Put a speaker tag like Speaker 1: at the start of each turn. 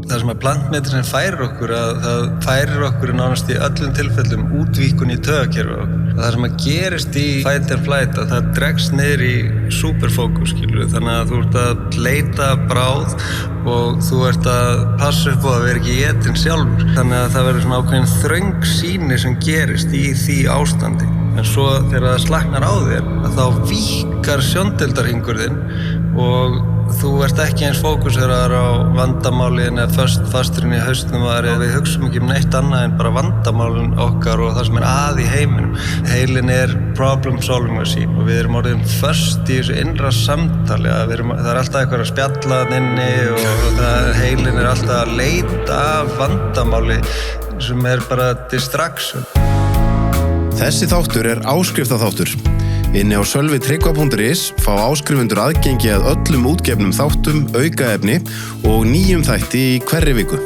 Speaker 1: Það sem að plantmedicín færir okkur, það færir okkur nánast í öllum tilfellum útvíkun í taugakerfi okkur. Það sem að gerist í fight and flight, að það dregst niður í superfókus, þannig að þú ert að leita bráð og þú ert að passa upp á að vera ekki étinn sjálfur. Þannig að það verður svona ákveðin þröng sýni sem gerist í því ástandi. En svo þegar það slaknar á þér, að þá víkkar sjóndeildarhringurinn og þú ert ekki eins fókuseraður á vandamálin eða fasturinn í hausnum og við hugsum ekki neitt annað en bara vandamálin okkar og það sem að í heiminum. Heilin problem solving machine og við erum orðin föst í þessu innra samtali. Það er alltaf eitthvað að spjalla inni og heilin alltaf að leita af vandamáli sem bara distraction.
Speaker 2: Þessi þáttur áskriftaþáttur. Inni á sölvitryggva.is fá áskrifundur aðgengi að öllum útgefnum þáttum, aukaefni og nýjum þætti í hverri viku.